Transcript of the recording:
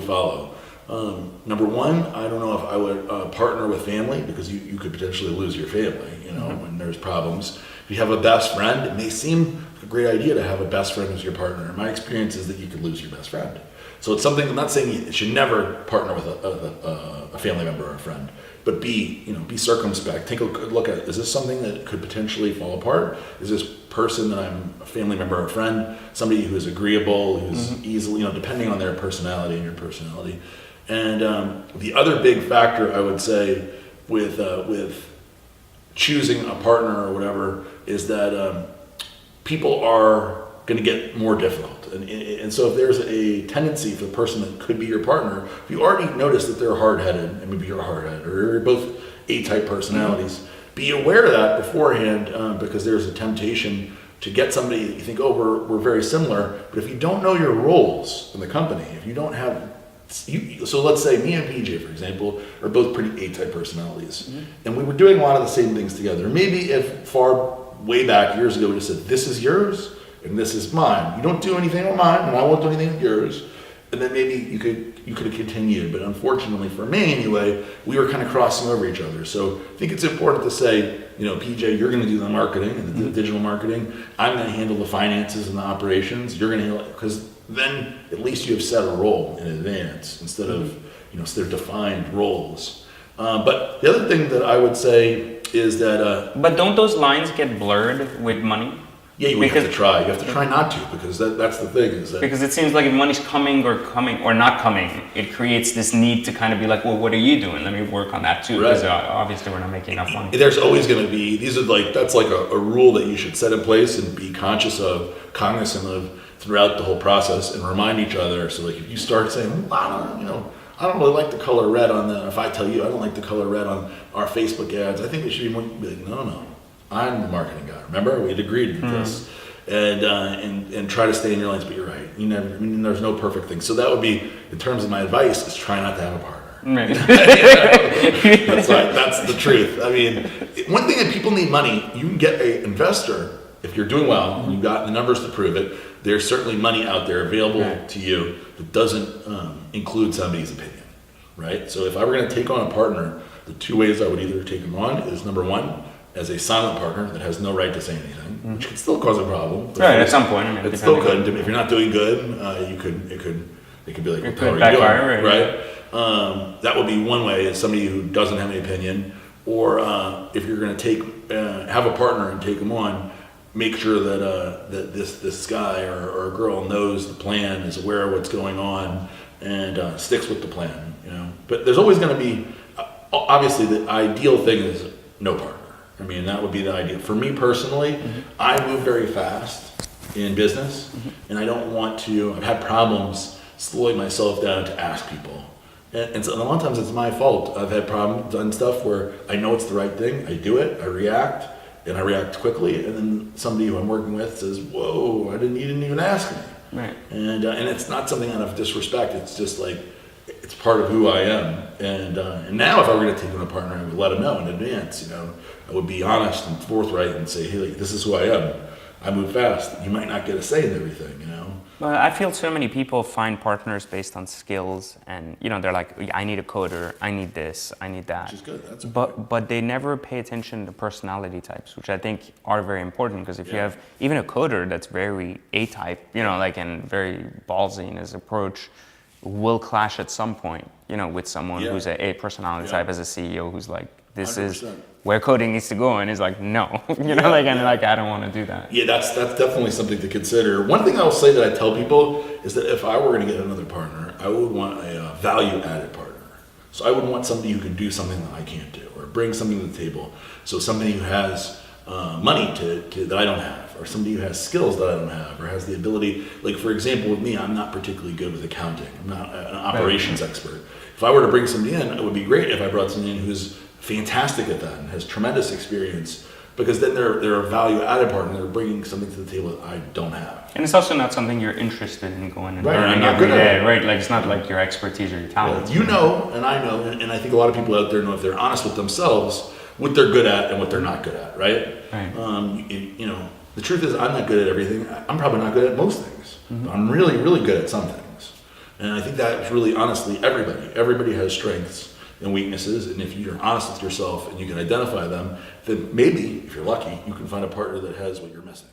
follow. Number one, I don't know if I would partner with family, because you could potentially lose your family, when there's problems. If you have a best friend, it may seem a great idea to have a best friend as your partner. My experience is that you could lose your best friend. So it's something, I'm not saying you should never partner with a family member or a friend, but be circumspect. Take a good look at, is this something that could potentially fall apart? Is this person that I'm a family member or a friend, somebody who is agreeable, who's easily, depending on their personality and your personality. And the other big factor, I would say, with choosing a partner or whatever, is that people are going to get more difficult. And so if there's a tendency for the person that could be your partner, if you already notice that they're hard-headed, and maybe you're hard-headed, or you're both A-type personalities, be aware of that beforehand, because there's a temptation to get somebody that you think, oh, we're very similar, but if you don't know your roles in the company, if you don't have, so let's say me and PJ, for example, are both pretty A-type personalities, and we were doing a lot of the same things together. Maybe if way back years ago, we just said, this is yours, and this is mine. You don't do anything with mine, and I won't do anything with yours. And then maybe you could have continued, but unfortunately for me anyway, we were kind of crossing over each other. So I think it's important to say, PJ, you're going to do the marketing and the digital marketing. I'm going to handle the finances and the operations. You're going to handle it, because then at least you have set a role in advance instead of defined roles. But the other thing that I would say is that. But don't those lines get blurred with money? Yeah, you have to try. You have to try not to, because that's the thing. Is that because it seems like if money's coming or not coming, it creates this need to kind of be like, well, what are you doing? Let me work on that too, because obviously we're not making enough money. There's always going to be, that's like a rule that you should set in place and be cognizant of throughout the whole process, and remind each other. So like if you start saying, I don't really like the color red on if I tell you I don't like the color red on our Facebook ads, I think it should be more, be like, no. I'm the marketing guy. Remember, we had agreed with this, and try to stay in your lanes. But you're right. There's no perfect thing. So that would be, in terms of my advice, is try not to have a partner. Right. That's the truth. I mean, one thing that people need money. You can get an investor if you're doing well and you've got the numbers to prove it. There's certainly money out there available to you that doesn't include somebody's opinion, right? So if I were going to take on a partner, the two ways I would either take them on is, number one, as a silent partner that has no right to say anything, which could still cause a problem. Right, at some point. It still could. If you're not doing good, it could be like, what the hell are you backfire, doing? Right? That would be one way, is somebody who doesn't have any opinion. Or if you're going to have a partner and take them on, make sure that this guy or girl knows the plan, is aware of what's going on, and sticks with the plan. But there's always going to be, obviously, the ideal thing is no partner. I mean, that would be the idea. For me personally, I move very fast in business, and I don't want to, I've had problems slowing myself down to ask people. And so a lot of times it's my fault. I've had problems, done stuff where I know it's the right thing, I do it, I react, and I react quickly, and then somebody who I'm working with says, whoa, you didn't even ask me. Right. And it's not something out of disrespect, it's just like, it's part of who I am. And now if I were going to take on a partner, I would let them know in advance, I would be honest and forthright and say, hey, this is who I am. I move fast. You might not get a say in everything, Well, I feel so many people find partners based on skills, and they're like, I need a coder, I need this, I need that. Which is good. That's but they never pay attention to personality types, which I think are very important, because if you have even a coder that's very A-type, and very ballsy in his approach, will clash at some point, with someone who's a personality type as a CEO who's like, this 100%. Is where coding needs to go, and is like, no, I don't want to do that. Yeah, that's definitely something to consider. One thing I'll say that I tell people is that if I were going to get another partner, I would want a value-added partner. So I would want somebody who can do something that I can't do, or bring something to the table. So somebody who has money that I don't have, or somebody who has skills that I don't have, or has the ability, like for example with me, I'm not particularly good with accounting. I'm not an operations expert. If I were to bring somebody in, it would be great if I brought somebody in who's fantastic at that and has tremendous experience, because then they're a value-added partner. They're bringing something to the table that I don't have. And it's also not something you're interested in going and learning not every good day, at it. right? Like it's not like your expertise or your talent. And I know, and I think a lot of people out there know, if they're honest with themselves, what they're good at and what they're not good at, right? Right. The truth is, I'm not good at everything. I'm probably not good at most things. But I'm really, really good at some things. And I think that is really, honestly, everybody has strengths and weaknesses, and if you're honest with yourself and you can identify them, then maybe, if you're lucky, you can find a partner that has what you're missing.